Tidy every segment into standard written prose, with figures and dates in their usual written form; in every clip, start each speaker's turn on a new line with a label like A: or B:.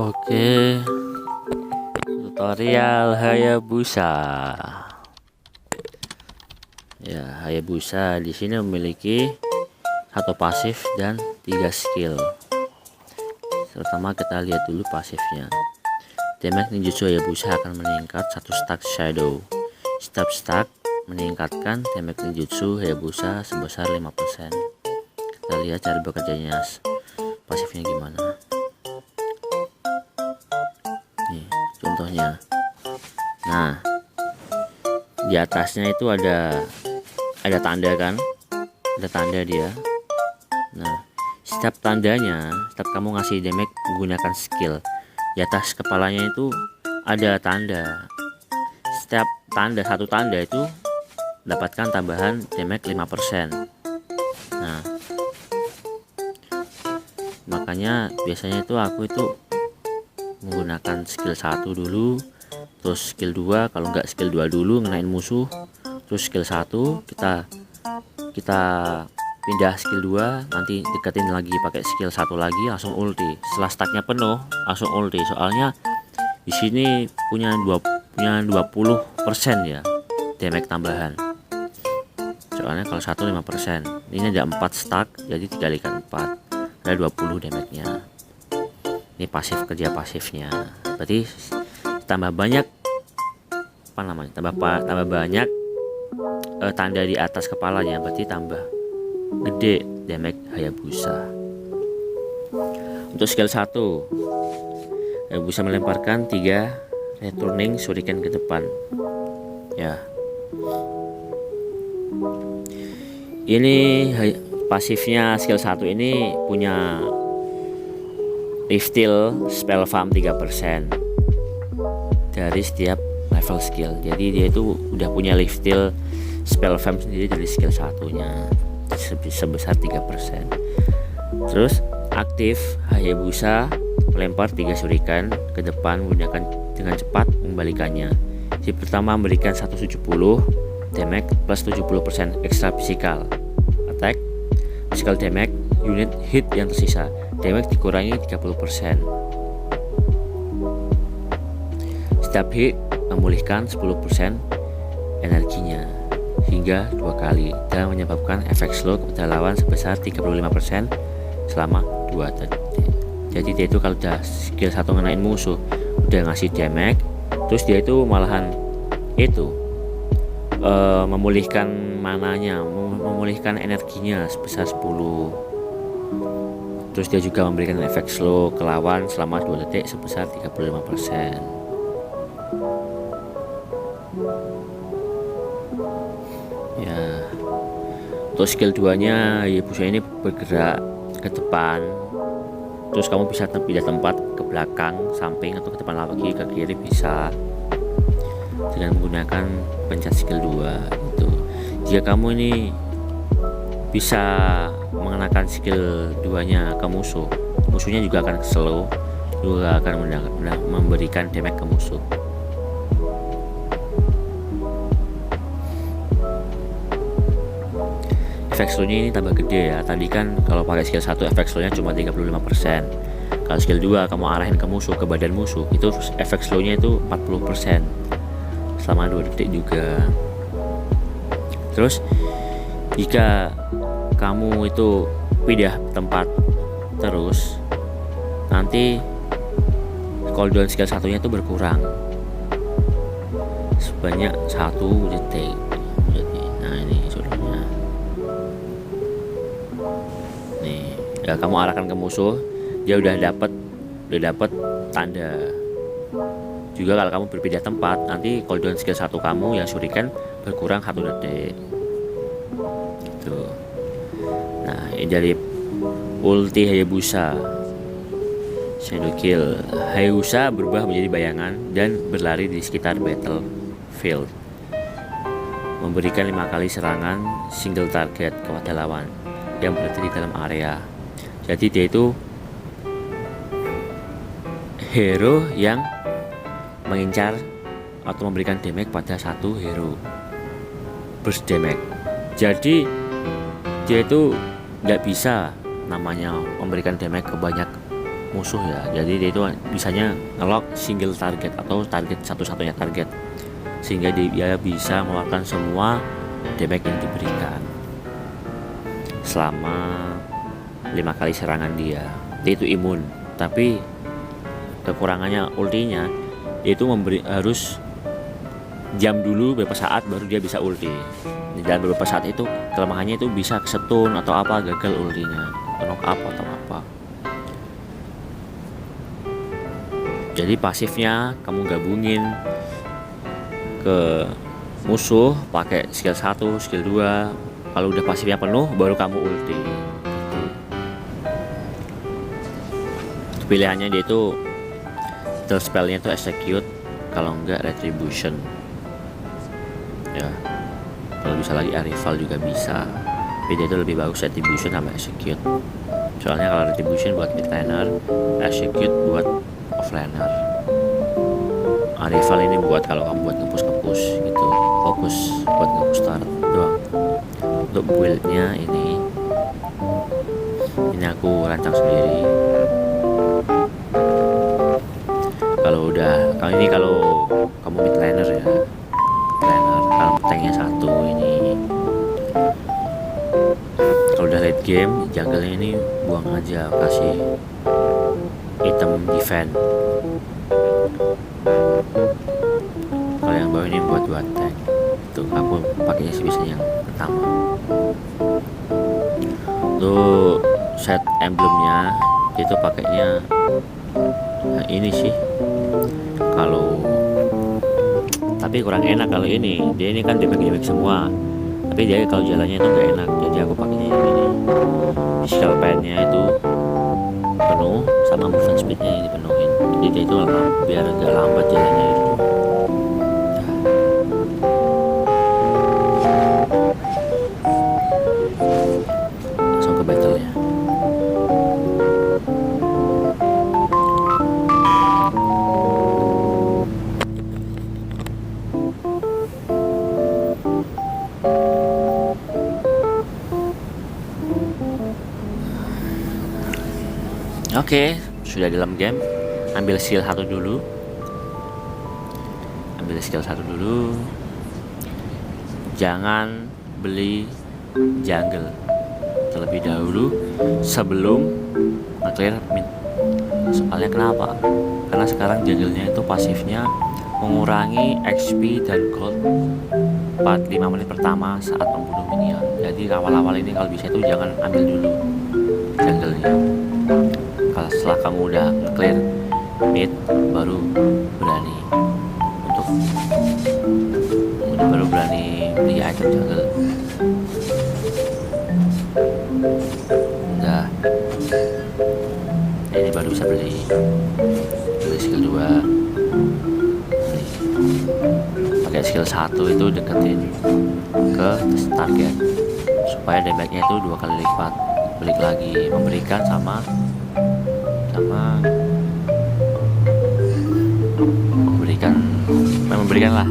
A: Oke, tutorial Hayabusa. Ya, Hayabusa di sini memiliki satu pasif dan 3 skill. Pertama kita lihat dulu pasifnya. Damage ninjutsu Hayabusa akan meningkat 1 stack shadow. Setiap stack meningkatkan damage ninjutsu Hayabusa sebesar 5%. Kita lihat cara bekerjanya pasifnya gimana. Nih, contohnya. Nah, di atasnya itu ada tanda kan? Ada tanda dia. Nah, setiap tandanya, setiap kamu ngasih damage menggunakan skill, di atas kepalanya itu ada tanda. Setiap tanda, satu tanda itu dapatkan tambahan damage 5%. Nah, makanya biasanya itu aku itu menggunakan skill 1 dulu, terus skill 2, kalau enggak skill 2 dulu ngenain musuh, terus skill 1 kita pindah skill 2, nanti deketin lagi pakai skill 1 lagi, langsung ulti. Setelah stacknya penuh langsung ulti, soalnya di sini punya 20% ya damage tambahan. Soalnya kalau 1 5%, ini ada 4 stack, jadi dikalikan 4 ada 20 damage nya. Ini pasif, kerja pasifnya, berarti tambah banyak tambah banyak tanda di atas kepalanya, berarti tambah gede damage Hayabusa. Untuk skill 1, Hayabusa melemparkan 3 returning shuriken ke depan ya. Ini pasifnya skill 1 ini punya life steal spell farm 3% dari setiap level skill. Jadi dia itu udah punya life steal spell farm sendiri dari skill 1-nya sebesar 3%. Terus aktif Hayabusa melempar 3 shuriken ke depan menggunakan dengan cepat membalikannya. Si pertama memberikan 170 damage plus 70% ekstra physical attack, physical damage unit hit yang tersisa, damage dikurangi 30%. Setiap hit memulihkan 10% energinya hingga 2 kali dan menyebabkan efek slow kepada lawan sebesar 35% selama 2 detik. Jadi dia itu kalau udah skill 1 ngenain musuh udah ngasih damage, terus dia itu malahan itu memulihkan mananya, memulihkan energinya sebesar 10. Terus dia juga memberikan efek slow ke lawan selama 2 detik sebesar 35%. Ya. Untuk skill 2-nya Hayabusa ini bergerak ke depan. Terus kamu bisa pindah tempat ke belakang, samping, atau ke depan lagi, ke kiri bisa dengan menggunakan pencet skill 2 itu. Jika kamu ini bisa mengenakan skill 2-nya ke musuh, musuhnya juga akan slow, juga akan memberikan damage ke musuh. Efek slownya ini tambah gede ya. Tadi kan kalau pakai skill 1 efek slownya cuma 35%. Kalau skill 2 kamu arahin ke musuh, ke badan musuh, itu efek slownya itu 40% selama 2 detik juga. Terus jika kamu itu pindah tempat terus, nanti cooldown skill 1-nya itu berkurang sebanyak 1 detik. Nah ini contohnya. Nih, ya kamu arahkan ke musuh, dia udah dapat tanda. Juga kalau kamu berpindah tempat, nanti cooldown skill 1 kamu yang shuriken berkurang 1 detik. Gitu. Nah, ini dari ulti Hayabusa. Shadow Kill. Hayabusa berubah menjadi bayangan dan berlari di sekitar battlefield, memberikan 5 kali serangan single target kepada lawan yang berada di dalam area. Jadi dia itu hero yang mengincar atau memberikan damage pada satu hero, burst damage. Jadi dia itu nggak bisa namanya memberikan damage ke banyak musuh ya. Jadi dia itu bisanya ngelock single target atau target satu-satunya target, sehingga dia bisa mengeluarkan semua damage yang diberikan selama 5 kali serangan dia. Dia itu imun, tapi kekurangannya ultinya dia itu harus jam dulu beberapa saat baru dia bisa ulti. Dan beberapa saat itu kelemahannya itu bisa kesetun atau apa, gagal ultinya, knock up atau apa. Jadi pasifnya kamu gabungin ke musuh pakai skill 1, skill 2. Kalau udah pasifnya penuh baru kamu ulti. Pilihannya dia itu spellnya itu execute, kalau enggak retribution ya. Kalau bisa lagi arrival juga bisa, tapi dia itu lebih bagus retribution sama execute. Soalnya kalau retribution buat mid laner, execute buat offlaner, arrival ini buat kalau kamu buat nge-push gitu, fokus buat nge-push start doang. Untuk buildnya ini aku rancang sendiri. Kalau kamu mid laner ya, kalau tanknya 1 ini. Kalau udah late game, jungle-nya ini buang aja, kasih item defense. Kalau yang bawah ini buat tank. Itu aku pakainya sih biasanya yang pertama. Tuh set emblemnya itu pakainya ini sih. Tapi kurang enak kalau ini. Dia ini kan damage semua. Tapi dia kalau jalannya itu gak enak. Jadi aku pakainya yang ini. Physical pen-nya itu penuh sama movement speed-nya yang dipenuhin. Jadi dia itu biar gak lambat jalannya itu. Langsung ke battle ya. Oke, sudah dalam game. Ambil skill 1 dulu. Jangan beli jungle terlebih dahulu sebelum nge-clear mid. Soalnya kenapa? Karena sekarang jungle-nya itu pasifnya mengurangi HP dan gold 45 menit pertama saat membunuh minion. Jadi awal-awal ini kalau bisa itu jangan ambil dulu jungle-nya. Kalau setelah kamu udah clear mid baru berani beli item jungle. Udah, ini baru bisa beli skill 2, beli pakai skill 1 itu deketin ke target supaya damage-nya itu 2 kali lipat, balik lagi memberikan sama memberikan lah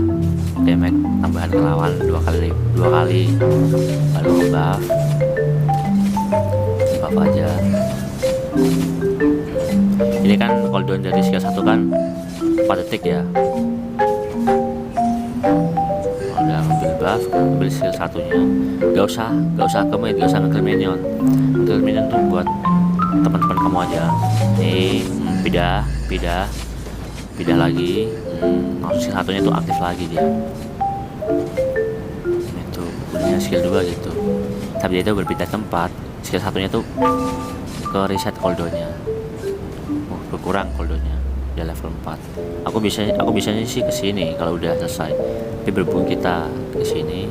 A: damage tambahan ke lawan 2 kali baru buff aja. Ini kan cooldown dari skill 1 kan 4 detik ya. Udah ambil buff, ambil skill 1-nya. Gak usah nge-kill minion. Nge-kill minion tuh buat teman-teman kamu aja. Nih, pindah lagi. Langsung skill 1-nya tuh aktif lagi dia. Itu punya skill 2 gitu. Tapi dia itu berpindah tempat. Skill 1-nya tuh ke reset cooldown-nya. Berkurang cooldown-nya. Dia level 4. Aku bisanya sih ke sini kalau udah selesai. Tapi berhubung kita ke sini,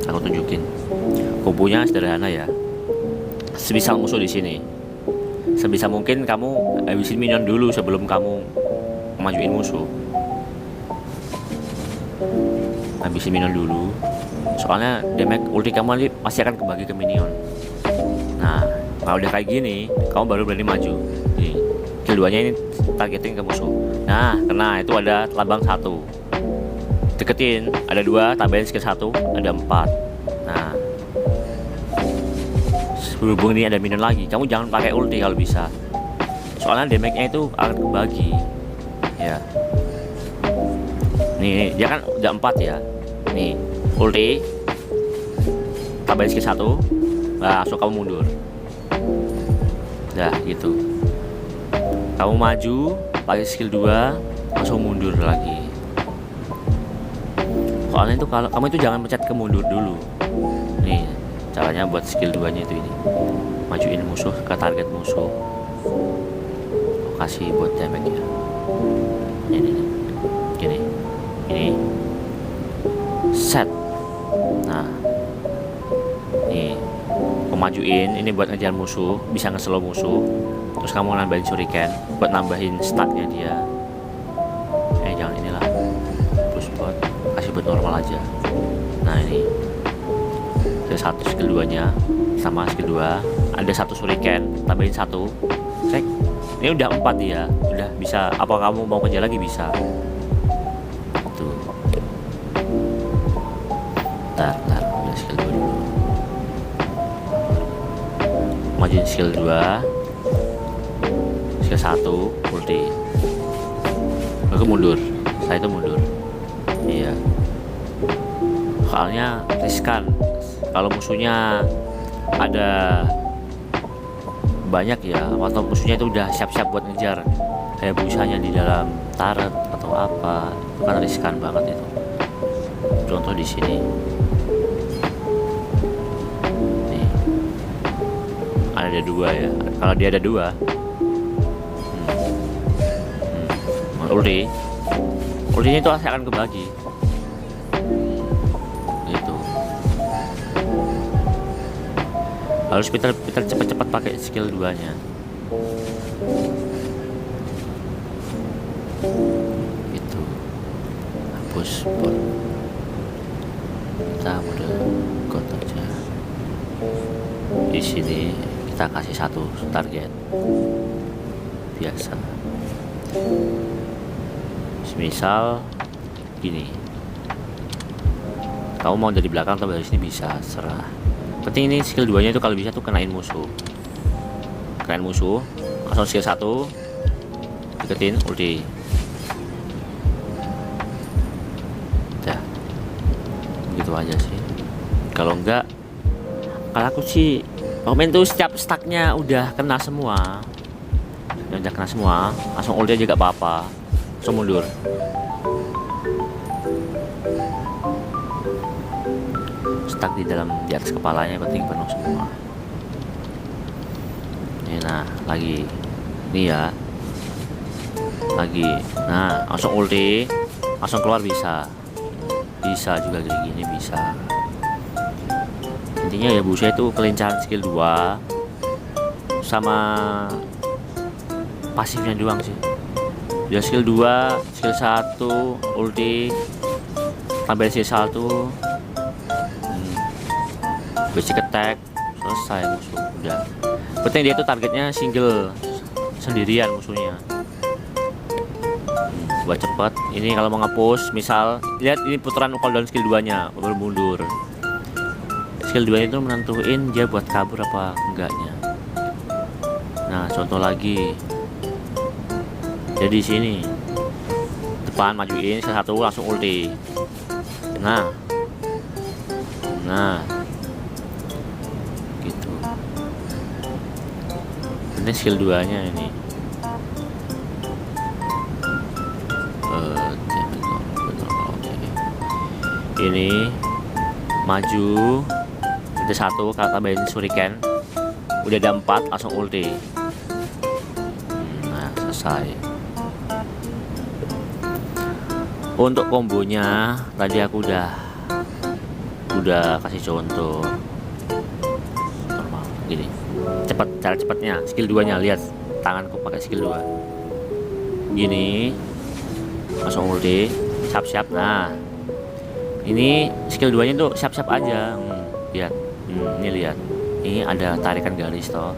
A: aku tunjukin. Kombonya sederhana ya. Sebisa musuh di sini. Sebisa mungkin kamu habisin minion dulu sebelum kamu majuin musuh. Habisin minion dulu. Soalnya damage ulti kamu masih akan kebagi ke minion. Nah, kalau udah kayak gini, kamu baru berani maju. Nih, kill 2-nya ini targeting ke musuh. Nah, kena itu ada lambang 1. Deketin, ada 2, tambahin skill 1, ada 4. Nah, berhubung ini ada minion lagi, kamu jangan pakai ulti kalau bisa. soalnya damage-nya itu akan kebagi ya. Nih dia kan udah 4 ya, nih ulti tambahin skill 1, nah langsung kamu mundur. Dah gitu, kamu maju pakai skill 2 langsung mundur lagi. Soalnya itu kalau kamu itu jangan pencet ke mundur dulu. Nih caranya buat skill 2 nya itu ini, majuin musuh ke target musuh, kasih buat damage ya. Ini gini set. Nah nih majuin ini buat ngejar musuh, bisa nge-slow musuh, terus kamu nambahin shuriken buat nambahin statnya dia. Jangan inilah, terus buat kasih buat normal aja. Nah ini skill 1 skill 2 nya sama skill 2 ada 1 shuriken, tambahin 1 cek. Ini udah 4 ya, udah bisa. Apa kamu mau kerja lagi bisa tuh. Bentar, udah skill 2 dulu, majuin skill 2 skill 1 ulti, lalu mundur. Setelah itu mundur. Iya, soalnya riskan kalau musuhnya ada banyak ya, atau musuhnya itu udah siap-siap buat ngejar kayak busanya di dalam turret atau apa, itu kan riskan banget itu. Contoh di sini nih ada 2 ya, kalau dia ada 2 ultinya itu akan kebagi gitu. Harus Peter cepat-cepat pakai skill 2 nya gitu. Hapus bot, kita mode god aja. Di sini kita kasih 1 target biasa, misal gini. Kamu mau dari belakang atau dari sini bisa, serah. Penting ini skill 2 nya itu kalau bisa tuh kenain musuh, langsung skill 1 deketin ulti. Udah gitu aja sih. Kalau enggak, kalau aku sih komen tuh setiap stacknya udah kena semua, langsung ulti aja gak apa-apa, langsung mundur. Stuck di atas kepalanya penting penuh semua. Ini nah lagi nih ya, lagi nah langsung ulti, langsung keluar bisa juga kayak gini bisa. Intinya ya busnya itu kelincahan skill 2 sama pasifnya doang sih. Ya skill 2 skill 1 ulti tambah skill 1 basic attack, selesai musuh udah. Penting dia tuh targetnya single sendirian musuhnya. Buat cepet ini kalau mau nge-push, misal lihat ini putaran cooldown skill 2 nya baru mundur. Skill 2 itu menentuin dia buat kabur apa enggaknya. Nah contoh lagi, jadi sini depan majuin skill 1 langsung ulti. Nah gitu. Ini skill 2 nya ini ini maju ada 1 kalau tambahin shuriken udah ada 4 langsung ulti. Nah selesai. Untuk kombonya tadi aku udah kasih contoh normal gini, cepat, cara cepatnya skill 2 nya. Lihat tanganku pakai skill 2 gini, langsung ulti siap-siap. Nah ini skill 2 nya tuh siap-siap aja. Lihat ini, lihat ini ada tarikan garis toh.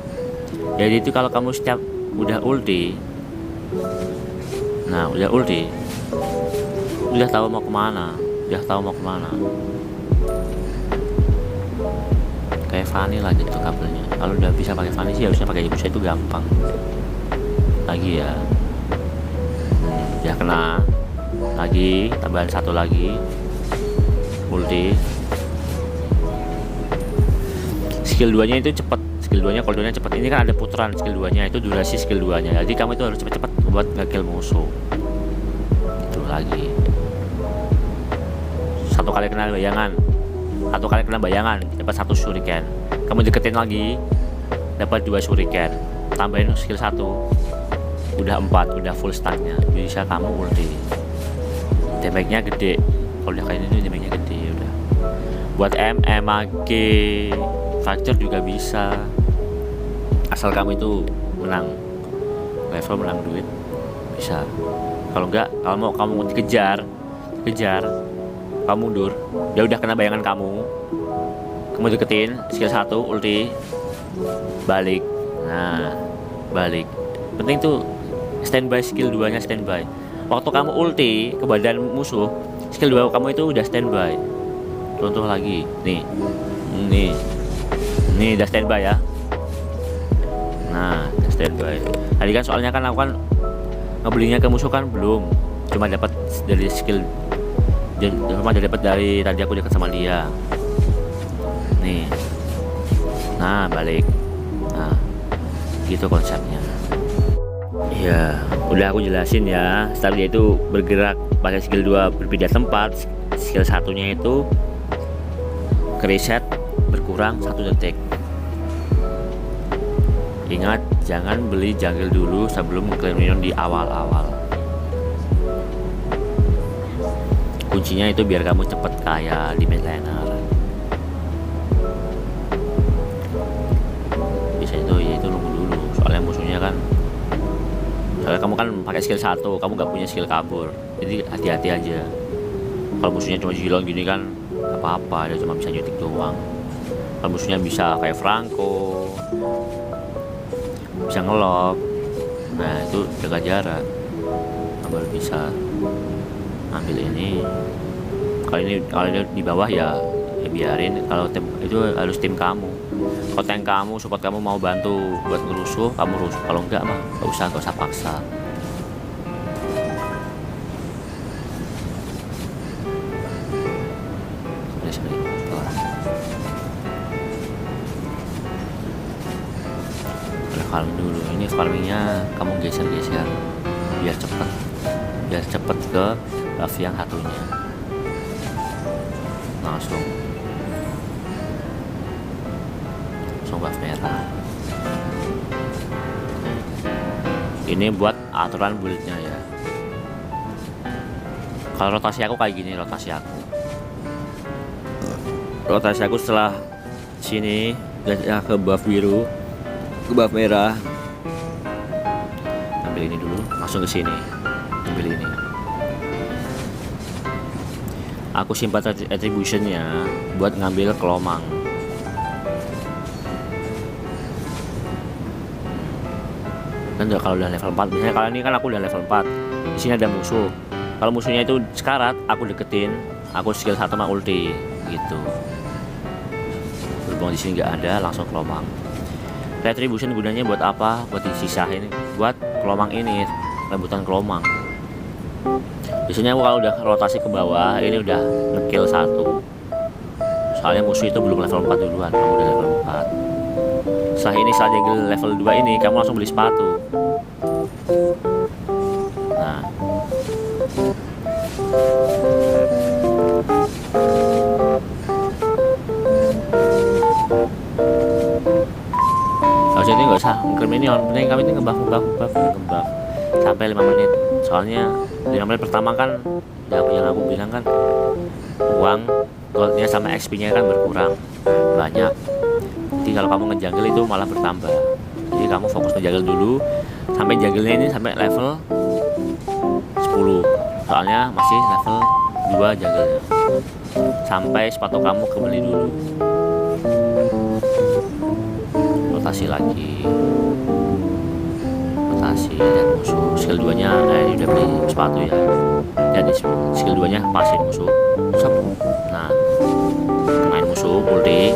A: Jadi itu kalau kamu setiap udah ulti, nah udah ulti udah tahu mau kemana, kayak Fanny lah gitu kabelnya. Kalau udah bisa pakai Fanny sih harusnya pakai Ibusa itu gampang. lagi ya. Ya kena lagi, tambahan satu lagi, ulti. Skill 2 nya itu cepet, skill 2 nya cooldownnya cepet. Ini kan ada putaran skill 2 nya, itu durasi skill 2 nya, jadi kamu itu harus cepet-cepet buat nge-kill musuh. Itu lagi satu kali kena bayangan, dapat 1 shuriken. Kamu deketin lagi, dapat 2 shuriken, tambahin skill 1, udah 4, udah full stacknya, bisa kamu ulti. Damage-nya gede, kalau udah kayak ini damage-nya gede. Udah buat MAG fracture juga bisa, asal kamu itu menang level, menang duit bisa. Kalau enggak, kalau mau kamu dikejar, kamu mundur, dia udah kena bayangan kamu deketin, skill 1 ulti, balik. Nah, balik. Penting tuh standby, skill 2 nya standby. Waktu kamu ulti ke badan musuh, skill 2 kamu itu udah standby. Contoh lagi, nih udah standby ya. Nah, udah standby. Tadi kan soalnya kan aku kan ngebelinya ke musuh kan belum, cuma dapat dari skill, cuma dapat dari tadi aku dekat sama dia. Nih, nah balik. Nah, gitu konsepnya. Ya, udah aku jelasin ya. Setelah dia itu bergerak pakai skill 2 berbeda tempat, skill satunya itu reset berkurang 1 detik. Ingat, jangan beli jungle dulu sebelum ngeklaim minion di awal-awal. Kuncinya itu biar kamu cepet kaya di mid laner. Bisa itu ya, itu nunggu dulu. Soalnya musuhnya kan, soalnya kamu kan pakai skill 1, kamu gak punya skill kabur. Jadi hati-hati aja. Kalau musuhnya cuma Jilon gini kan apa-apa, dia cuma bisa nyutik doang. Kalau musuhnya bisa kayak Franco, bisa ngelok, nah itu jaga jarak, baru bisa ambil ini. Kalau ini di bawah ya biarin. Kalau tim itu harus tim kamu. Kalau tank kamu, support kamu mau bantu buat ngerusuh, kamu rusuh. Kalau enggak mah gak usah paksa. Farming dulu. Ini farmingnya kamu geser-geser biar cepet ke buff yang satunya. Langsung buff merah. Ini buat aturan buildnya ya. Kalau rotasi aku kayak gini, rotasi aku setelah sini udah ke buff biru, ke buff merah, ambil ini dulu, langsung ke sini ambil ini. Aku simpan attributionnya buat ngambil kelomang. Kan kalau udah level 4, misalnya kalau ini kan aku udah level 4, di sini ada musuh. Kalau musuhnya itu sekarat, aku deketin, aku skill 1 sama ulti gitu. Berhubung di sini nggak ada, langsung kelomang. Retribution gunanya buat apa? Buat disisahin buat kelomang ini, rebutan kelomang. Biasanya aku kalau udah rotasi ke bawah, ini udah ngekill 1. Soalnya musuh itu belum level 4 duluan, kamu udah level 4. Setelah jaga level 2 ini, kamu langsung beli sepatu. Nah, kalau jadi nggak usah ngeklaim minion, penting kami ini ngebuff sampai 5 menit. Soalnya 5 menit pertama kan yang aku bilang kan uang goldnya sama XP-nya kan berkurang banyak. Jadi kalau kamu ngejungle itu malah bertambah. Jadi kamu fokus ngejungle dulu sampai jungle-nya ini sampai level 10. Soalnya masih level 2 jungle-nya. Sampai sepatu kamu kebeli dulu. Rotasi lagi. Rotasi dan musuh. Skill 2-nya ini udah beli sepatu ya. Jadi skill 2-nya pasin musuh. Nah, main musuh ulti.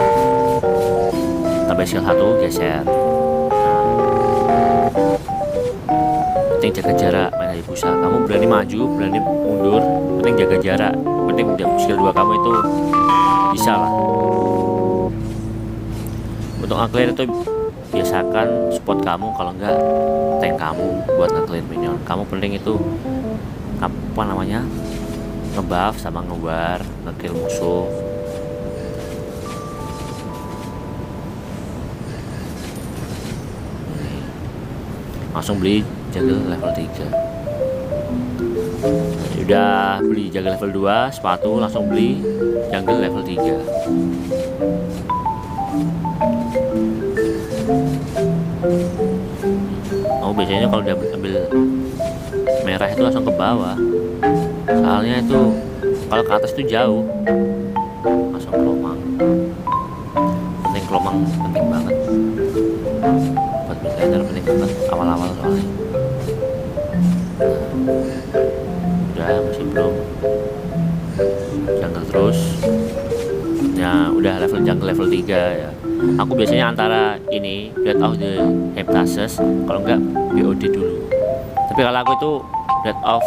A: Tambah skill 1 geser. Nah. penting jaga jarak main Hayabusa. Kamu berani maju, berani mundur, penting jaga jarak. Penting skill 2 kamu itu bisa lah. Untuk nge-clear itu biasakan support kamu, kalau enggak tank kamu buat nge-clear minion. Kamu penting itu apa namanya, nge-buff sama nge-war, nge-kill musuh. Langsung beli jagal level 3. Udah beli jagal level 2 sepatu, langsung beli jagal level 3. Oh, biasanya kalau udah ambil merah itu langsung ke bawah, soalnya itu kalau ke atas itu jauh, langsung kelomang. Penting kelomang, penting banget buat midlaner, penting banget awal-awal soalnya. Udah, masih belum jungle terus ya, udah level jungle level 3 ya. Aku biasanya antara ini Breath of the Heptasis, kalau enggak BOD dulu. Tapi kalau aku itu Breath of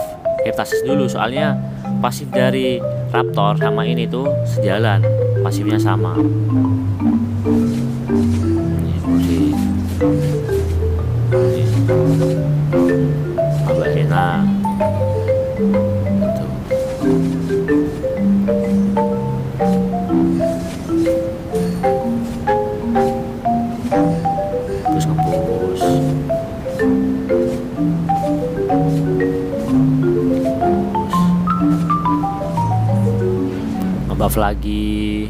A: Heptasis dulu, soalnya pasif dari Raptor sama ini tuh sejalan, pasifnya sama. Ini agak enak. Terus ngepush. Ngebuff lagi.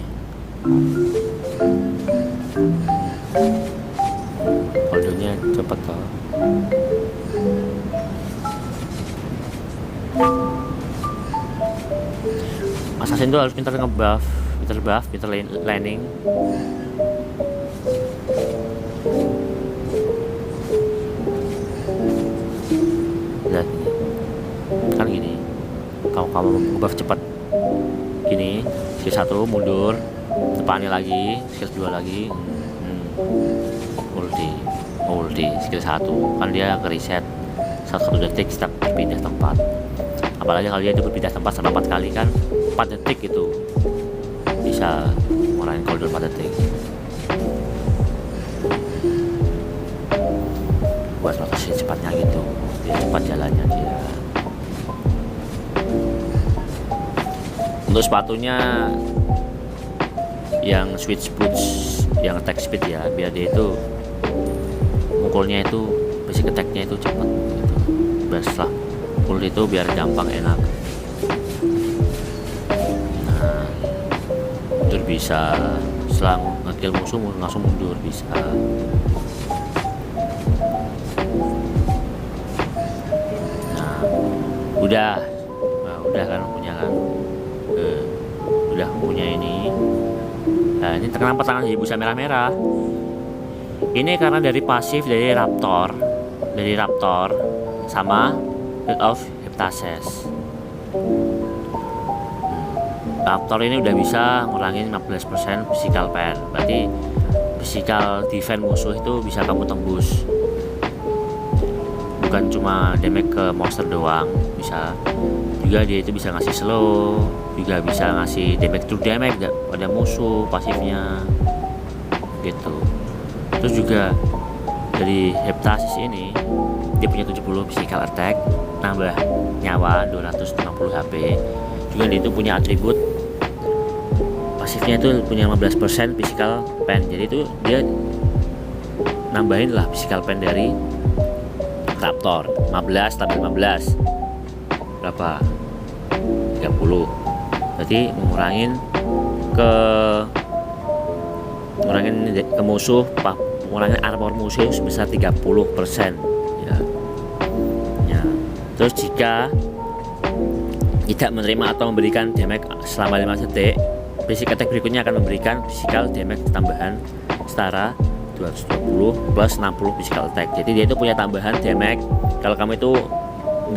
A: Holdonya cepet toh. Assassin tuh harus pintar ngebuff, pintar laning. Lihat kan gini, kalau kamu ngebuff cepat gini, skill 1 mundur, depannya lagi, skill 2 lagi, ulti skill 1 kan dia ke reset 1 detik setelah berpindah tempat. Apalagi kalau dia itu berpindah tempat sampai 4 kali kan, 4 detik itu bisa ngurangin cooldown 4 detik. Buat rotasi cepatnya gitu, biar cepat jalannya dia. Untuk sepatunya yang switch boots, yang attack speed ya, biar dia itu mukulnya itu basic attack-nya itu cepat gitu. Biar setelah mukul itu biar gampang, enak. Nah, mundur bisa, setelah nge-kill musuh langsung mundur bisa. Udah kan punya kan, udah punya ini. Nah, ini kenapa tangan Hayabusa merah-merah? Ini karena dari pasif dari Raptor sama Breath of Heptasis. Raptor ini udah bisa ngurangin 15% physical pen, berarti physical defense musuh itu bisa kamu tembus. Bukan cuma damage ke monster doang, bisa juga dia itu bisa ngasih slow, juga bisa ngasih damage to damage pada musuh pasifnya gitu. Terus juga dari Heptasis ini dia punya 70 physical attack, nambah nyawa 250 HP. Juga dia itu punya atribut pasifnya itu punya 15% physical pen, jadi itu dia nambahin lah physical pen dari Raptor 15 tambah 15 berapa, 30, berarti ngurangin ke musuh, ngurangin armor musuh sebesar 30% ya. Terus jika tidak menerima atau memberikan damage selama 5 detik, basic attack berikutnya akan memberikan physical damage tambahan setara 220 plus 60 physical attack. Jadi dia itu punya tambahan damage. Kalau kamu itu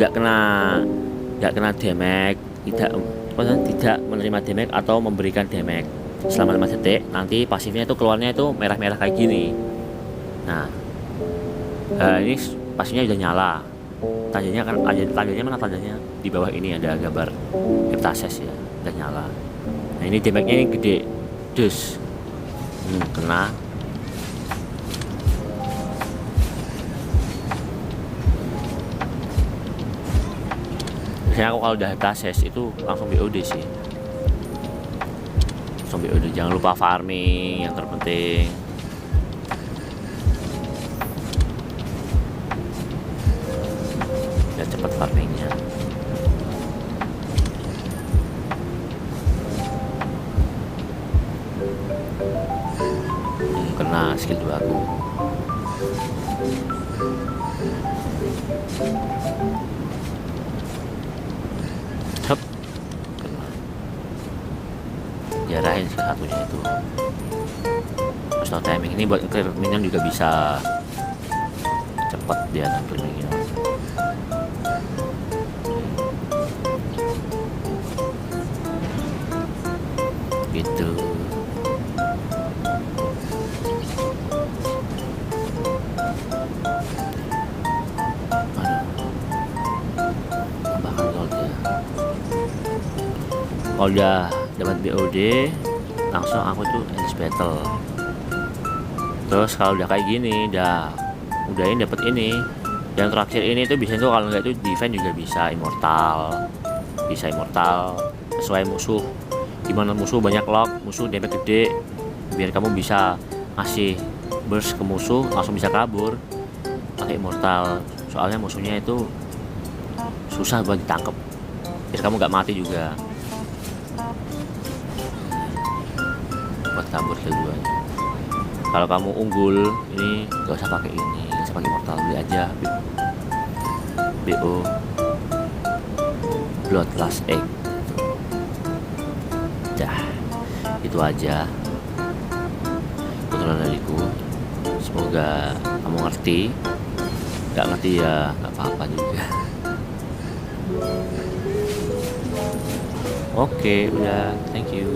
A: nggak kena damage, tidak menerima damage atau memberikan damage selama 5 detik, nanti pasifnya itu keluarnya itu merah-merah kayak gini. Nah, ini pasifnya udah nyala. tandanya kan, tandanya mana, tandanya di bawah ini ada gambar heptases ya, udah nyala. Nah ini damage-nya ini gede, dus, kena. Biasanya aku kalau udah heptases itu langsung BOD sih, langsung BOD. Jangan lupa farming yang terpenting. Ya cepet farmingnya. Kena skill 2 aku. Hop, kena. Jarahin satunya itu. Terus no timing ini buat clear minion juga bisa cepet dia clear minion. Gitu. Kalau udah dapat BOD langsung aku tuh endless battle. Terus kalau udah kayak gini, udah ini dapat ini, yang terakhir ini tuh bisa tuh, kalau nggak itu defense juga bisa immortal, sesuai musuh. Gimana musuh banyak lock, musuh damage gede, biar kamu bisa ngasih burst ke musuh langsung bisa kabur pakai immortal. Soalnya musuhnya itu susah buat ditangkap, biar kamu nggak mati juga. Buat kabur keduanya. Kalau kamu unggul ini gak usah pakai ini, gak usah pakai mortal, beli aja BO Bloodlust Egg. Dah, itu aja tutorial dariku. Semoga kamu ngerti. Gak ngerti ya gak apa-apa juga. Oke, udah, thank you.